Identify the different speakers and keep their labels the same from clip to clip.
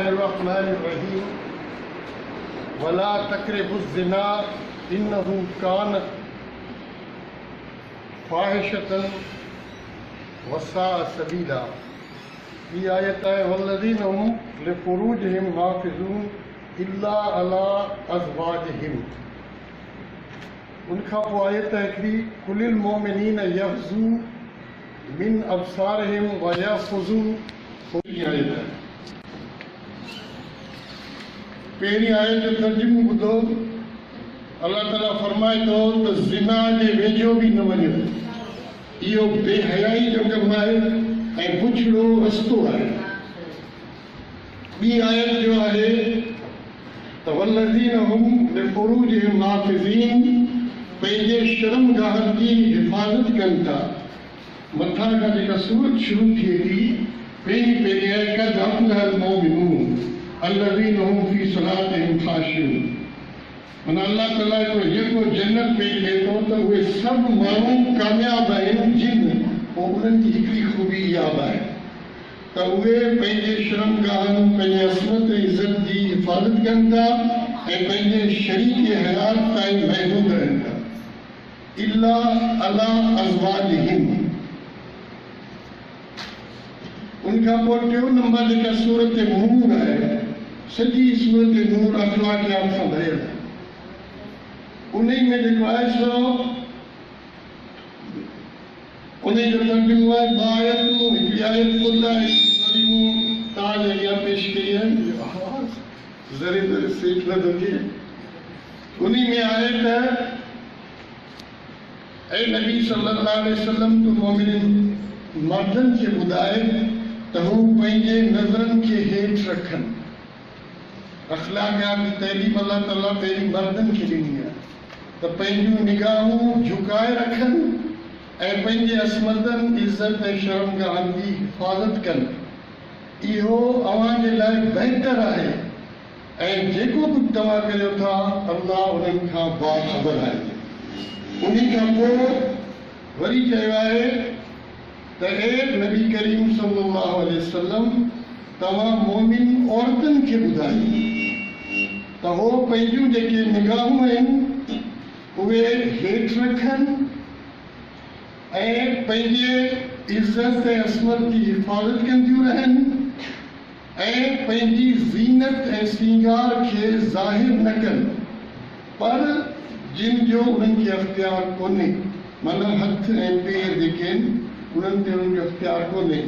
Speaker 1: बिस्मिल्लाहिर्रहमानिर्रहीम वला तक़रबुज़्ज़िना इन्नहु कान फ़ाहिशतन वसाअ सबीला। ये आयत है वल्लज़ीना हुम लिफ़ुरूजिहिम हाफ़िज़ून इल्ला अला अज़वाजिहिम। उनखां पोइ आयत है हिकिड़ी कुलिल मोमिनीन यग़्ज़ू मिन अब्सारिहिम व यहफ़ज़ू। आयत है पहिरीं आयत जो तर्जुमो ॿुधो। अल्लाह ताला फरमाए थो त ज़िना जे वेझो बि न वञो, इहो बेहयाई जो कमु आहे ऐं बुछड़ो रस्तो आहे। ॿी आयत जो आहे त वल्लज़ीना हुम लिफ़ुरूजिहिम हाफ़िज़ीन, पंहिंजे शर्मगाहनि जी हिफ़ाज़त कनि था। मथां खां जेका सूरत शुरू थिए थी पहिरीं आहे क़द अफ़्लहल मोमिनून अल्लज़ीना हुम फ़ी सलातिहिम ख़ाशिऊन। माना अल्लाह ताला जो जेको जन्नत में थिए थो त उहे सभु माण्हू कामयाब आहिनि जिन। पोइ उन्हनि जी हिकिड़ी ख़ूबी इहा आहे त उहे पंहिंजे शर्मगाहनि, पंहिंजे असमत ऐं इज़त जी हिफ़ाज़त कनि था ऐं पंहिंजे शरीक हयात ताईं महदूद रहनि था। इल्ला अला अज़वाजिहिम। उनखां पोइ टियों नंबर जेका सूरत नूर आहे, सॼी सूरत नूर अख़लाक़ियात सां भरियल आहे। उन में जेको आहे सो उन जो तर्जुमो आहे बायतूं। हिकिड़ी आयत कुल आहे तव्हांजे अॻियां पेश कई आहे, ज़रे ज़रे सेठ नथो थिए। उन में आयत ऐं नबी सल्लल्लाहु अलैहि वसल्लम तूं मोमिन मर्दनि खे ॿुधाए त हू पंहिंजे नज़रनि खे हेठि रखनि। अख़लाक़ियात जी तइलीम अल्लाह ताला पहिरीं मर्दनि खे ॾिनी आहे त पंहिंजूं निगाहूं झुकाए रखनि ऐं पंहिंजे असमतनि, इज़त ऐं शर्मगाहनि जी हिफ़ाज़त कनि। इहो अव्हां जे लाइ बहितर आहे ऐं जेको कुझु तव्हां करियो था अल्लाह उन्हनि खां बाख़बर आहे। उन खां पोइ वरी चयो आहे त ए नबी करीम सल्लल्लाहु अलैहि वसल्लम, तव्हां मोमिन औरतुनि खे ॿुधायो त हो पंहिंजूं जेके निगाहूं आहिनि उहे हेठि रखनि ऐं पंहिंजे इज़त ऐं असमत जी हिफ़ाज़त कंदियूं रहनि ऐं पंहिंजी ज़ीनत ऐं सींगार खे ज़ाहिर न कनि, पर जिन जो उन्हनि खे अख़्तियार कोन्हे। माना हथ ऐं पेर जेके आहिनि उन्हनि ते उन्हनि जो अख़्तियार कोन्हे।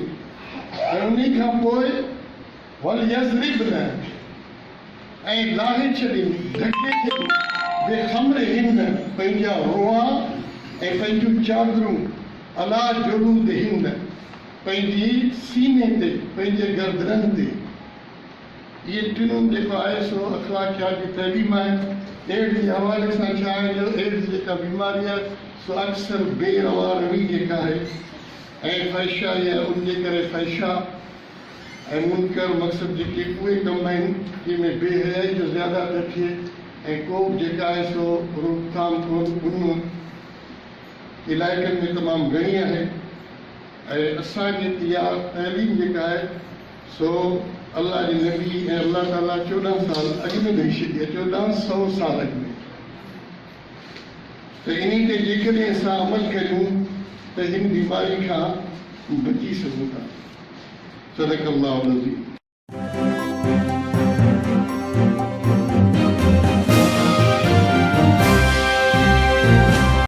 Speaker 1: ऐं उन खां पोइ वल यज़रिबन ऐं लाहे छॾनि, ढके छॾनि बेख़मरिहिन, पंहिंजा रोआ ऐं पंहिंजूं चादरूं अला जुलूदिहिन, पंहिंजी सीने ते, पंहिंजे गर्दननि ते। इहे टिनियूं जेको आहे सो अख़लाक़ियात जी तइलीम आहे। एड्स जे हवाले सां छा आहे जो एड्स जेका बीमारी आहे सो अक्सर बेरवा रवी जेका आहे ऐं फ़हिशा या उनजे करे फ़हिशा ऐं मुनकर मक़सद जेके उहे कम आहिनि जंहिंमें बेहयाई जो ज़्यादा थिए ऐं को बि जेका आहे सो रोकथाम उन इलाइक़नि में तमामु घणी आहे। ऐं असांखे इहा तइलीम जेका आहे सो अल्लाह जे नबी ऐं अल्लाह ताला 14 साल अॻु में ॾेई छॾी आहे, 1400 साल अॻु में। त इन ते जेकॾहिं असां अमल करियूं त हिन बीमारी खां बची सघूं था। सदक़ल्लाहु अज़ीम।